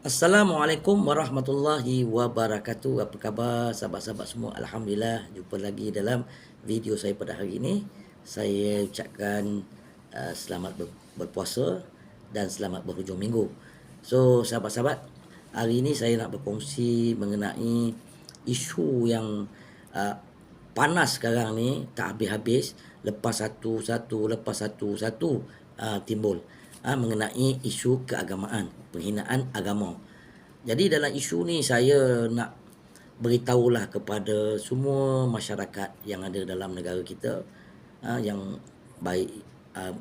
Assalamualaikum warahmatullahi wabarakatuh. Apa khabar sahabat-sahabat semua? Alhamdulillah, jumpa lagi dalam video saya pada hari ini. Saya ucapkan selamat berpuasa dan selamat berhujung minggu. So, sahabat-sahabat, hari ini saya nak berkongsi mengenai isu yang uh, panas sekarang ni, tak habis-habis, lepas satu timbul mengenai isu keagamaan, penghinaan agama. Jadi dalam isu ni saya nak beritahulah kepada semua masyarakat yang ada dalam negara kita, yang baik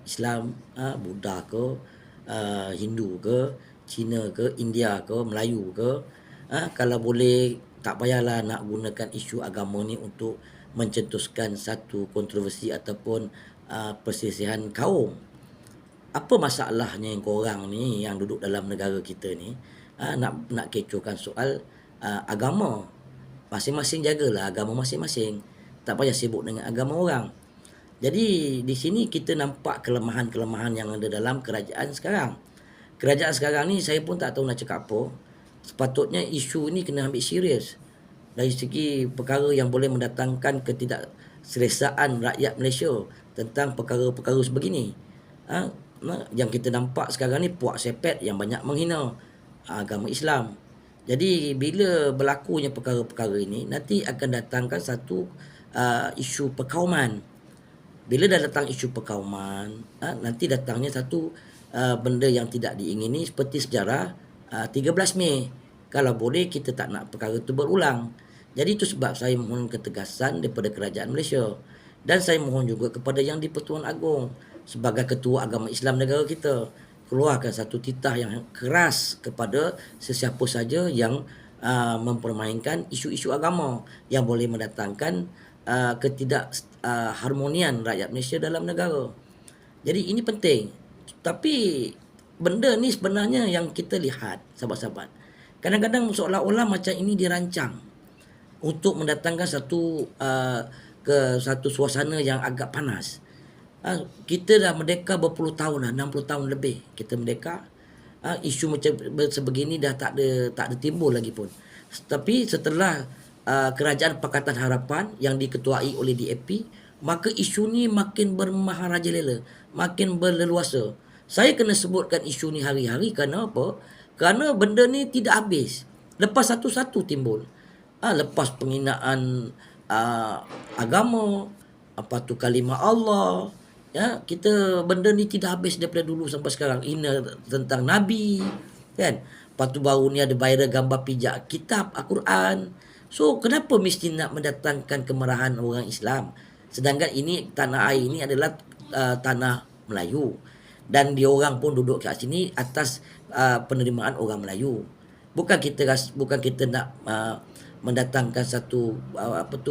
Islam, Buddha ke, Hindu ke, Cina ke, India ke, Melayu ke, kalau boleh tak payahlah nak gunakan isu agama ni untuk mencetuskan satu kontroversi ataupun perselisihan kaum. Apa masalahnya yang korang ni yang duduk dalam negara kita ni nak kecohkan soal agama? Masing-masing jagalah agama masing-masing. Tak payah sibuk dengan agama orang. Jadi di sini kita nampak kelemahan-kelemahan yang ada dalam kerajaan sekarang. Kerajaan sekarang ni saya pun tak tahu nak cakap apa. Sepatutnya isu ni kena ambil serius. Dari segi perkara yang boleh mendatangkan ketidakselesaan rakyat Malaysia tentang perkara-perkara sebegini. Yang kita nampak sekarang ni puak sepet yang banyak menghina agama Islam. Jadi bila berlakunya perkara-perkara ini, nanti akan datangkan satu isu perkauman. Bila dah datang isu perkauman, nanti datangnya satu benda yang tidak diingini seperti sejarah 13 Mei. Kalau boleh kita tak nak perkara itu berulang. Jadi itu sebab saya mohon ketegasan daripada kerajaan Malaysia. Dan saya mohon juga kepada Yang di-Pertuan Agong sebagai ketua agama Islam negara kita, keluarkan satu titah yang keras kepada sesiapa saja yang mempermainkan isu-isu agama yang boleh mendatangkan ketidakharmonian rakyat Malaysia dalam negara. Jadi ini penting. Tapi benda ni sebenarnya yang kita lihat, sahabat-sahabat, kadang-kadang seolah-olah macam ini dirancang untuk mendatangkan satu suasana yang agak panas. Kita dah merdeka berpuluh tahun dah, 60 tahun lebih kita merdeka. Isu macam sebegini dah tak ada timbul lagi pun. Tapi setelah kerajaan Pakatan Harapan yang diketuai oleh DAP, maka isu ni makin bermaharajalela, makin berleluasa. Saya kena sebutkan isu ni hari-hari kerana apa? Kerana benda ni tidak habis. Lepas satu-satu timbul. Lepas penghinaan agama, apa tu kalimah Allah, ya, kita benda ni tidak habis daripada dulu sampai sekarang. Hina tentang Nabi, kan? Lepas tu baru ni ada viral gambar pijak kitab Al-Quran. So kenapa mesti nak mendatangkan kemarahan orang Islam? Sedangkan ini tanah air ini adalah tanah Melayu, dan diorang pun duduk kat sini atas penerimaan orang Melayu. Bukan kita nak mendatangkan satu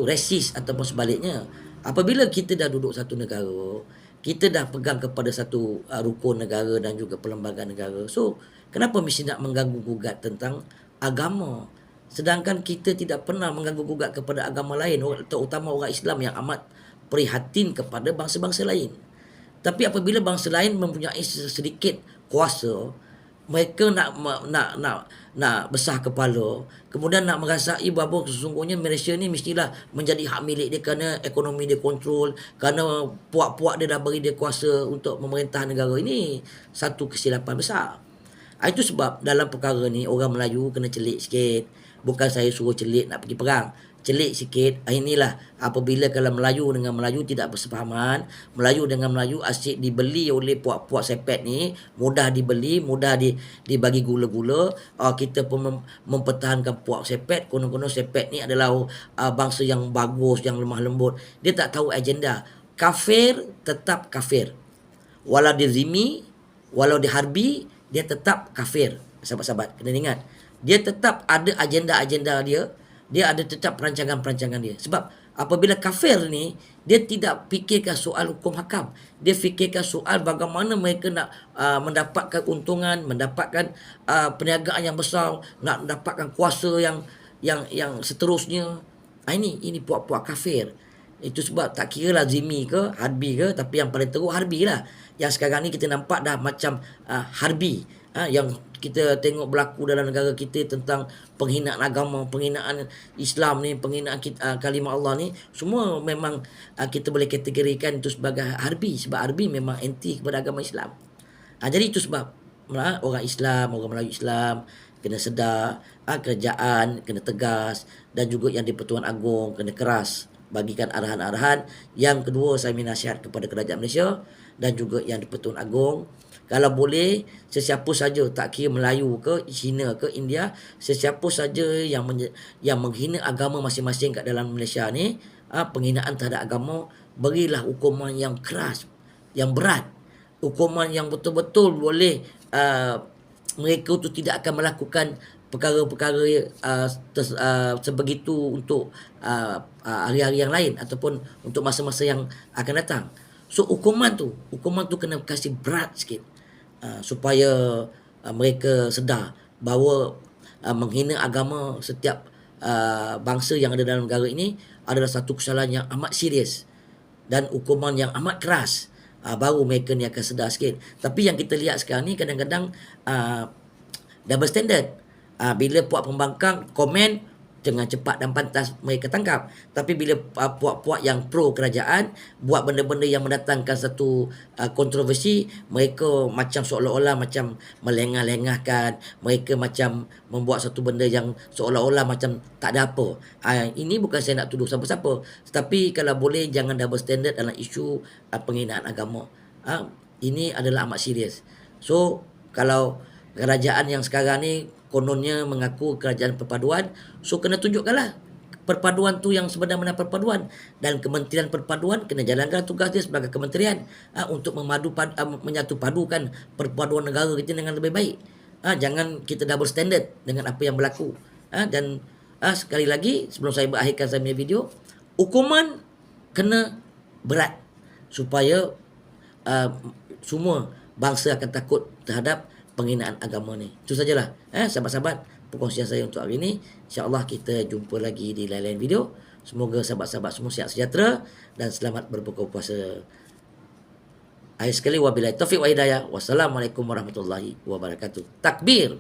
resis ataupun sebaliknya. Apabila kita dah duduk satu negara, kita dah pegang kepada satu rukun negara dan juga perlembagaan negara. So, kenapa mesti nak mengganggu-gugat tentang agama? Sedangkan kita tidak pernah mengganggu-gugat kepada agama lain, terutama orang Islam yang amat prihatin kepada bangsa-bangsa lain. Tapi apabila bangsa lain mempunyai sedikit kuasa, mereka nak besar kepala, kemudian nak merasai bahawa sesungguhnya Malaysia ni mestilah menjadi hak milik dia kerana ekonomi dia kontrol, kerana puak-puak dia dah beri dia kuasa untuk memerintah negara. Ini satu kesilapan besar. Itu sebab dalam perkara ni orang Melayu kena celik sikit. Bukan saya suruh celik nak pergi perang, celik sikit. Inilah apabila kalau Melayu dengan Melayu tidak bersefahaman, Melayu dengan Melayu asyik dibeli oleh puak-puak sepet ni, mudah dibeli, mudah dibagi gula-gula. Kita pun mempertahankan puak sepet, konon-konon sepet ni adalah bangsa yang bagus, yang lemah lembut. Dia tak tahu agenda. Kafir tetap kafir. Walau dia zimmi, walau dia harbi, dia tetap kafir. Sahabat-sahabat kena ingat, dia tetap ada agenda-agenda dia. Dia ada tetap perancangan-perancangan dia. Sebab apabila kafir ni, dia tidak fikirkan soal hukum hakam. Dia fikirkan soal bagaimana mereka nak mendapatkan keuntungan, mendapatkan perniagaan yang besar, nak mendapatkan kuasa yang seterusnya. Ini puak-puak kafir. Itu sebab tak kira lah zimmi ke, harbi ke, tapi yang paling teruk harbi lah. Yang sekarang ni kita nampak dah macam harbi. Yang kita tengok berlaku dalam negara kita tentang penghinaan agama, penghinaan Islam ni, penghinaan kalimah Allah ni, semua memang kita boleh kategorikan itu sebagai harbi, sebab harbi memang anti kepada agama Islam. Jadi itu sebab orang Islam, orang Melayu Islam kena sedar, kerajaan kena tegas, dan juga yang di-Pertuan Agong kena keras bagikan arahan-arahan. Yang kedua, saya nasihat kepada kerajaan Malaysia dan juga yang di-Pertuan Agong, kalau boleh sesiapa saja, tak kira Melayu ke, Cina ke, India, sesiapa saja yang menghina agama masing-masing kat dalam Malaysia ni, penghinaan terhadap agama, berilah hukuman yang keras, yang berat, hukuman yang betul-betul boleh mereka tu tidak akan melakukan perkara-perkara sebegitu untuk hari-hari yang lain ataupun untuk masa-masa yang akan datang. So hukuman tu kena kasih berat sikit, supaya mereka sedar bahawa menghina agama setiap bangsa yang ada dalam negara ini adalah satu kesalahan yang amat serius dan hukuman yang amat keras. Baru mereka ni akan sedar sikit. Tapi yang kita lihat sekarang ni kadang-kadang double standard. Bila puak pembangkang komen, dengan cepat dan pantas mereka tangkap. Tapi bila puak-puak yang pro kerajaan buat benda-benda yang mendatangkan satu kontroversi, mereka macam seolah-olah macam melengah-lengahkan, mereka macam membuat satu benda yang seolah-olah macam tak ada apa. Ini bukan saya nak tuduh siapa-siapa, tetapi kalau boleh jangan double standard dalam isu penghinaan agama. Ini adalah amat serius. So kalau kerajaan yang sekarang ni kononnya mengaku kerajaan perpaduan, so kena tunjukkanlah perpaduan tu yang sebenarnya perpaduan, dan Kementerian Perpaduan kena jalankan tugas dia sebagai kementerian untuk menyatu padukan perpaduan negara kita dengan lebih baik. Jangan kita double standard dengan apa yang berlaku. Dan sekali lagi sebelum saya berakhirkan saya punya video, hukuman kena berat supaya semua bangsa akan takut terhadap penghinaan agama ni. Itu sajalah sahabat-sahabat perkongsian saya untuk hari ini. InsyaAllah kita jumpa lagi di lain-lain video. Semoga sahabat-sahabat semua sihat sejahtera dan selamat berbuka puasa. Akhir sekali, wabillahi taufiq wa hidayah. Wassalamualaikum warahmatullahi wabarakatuh. Takbir.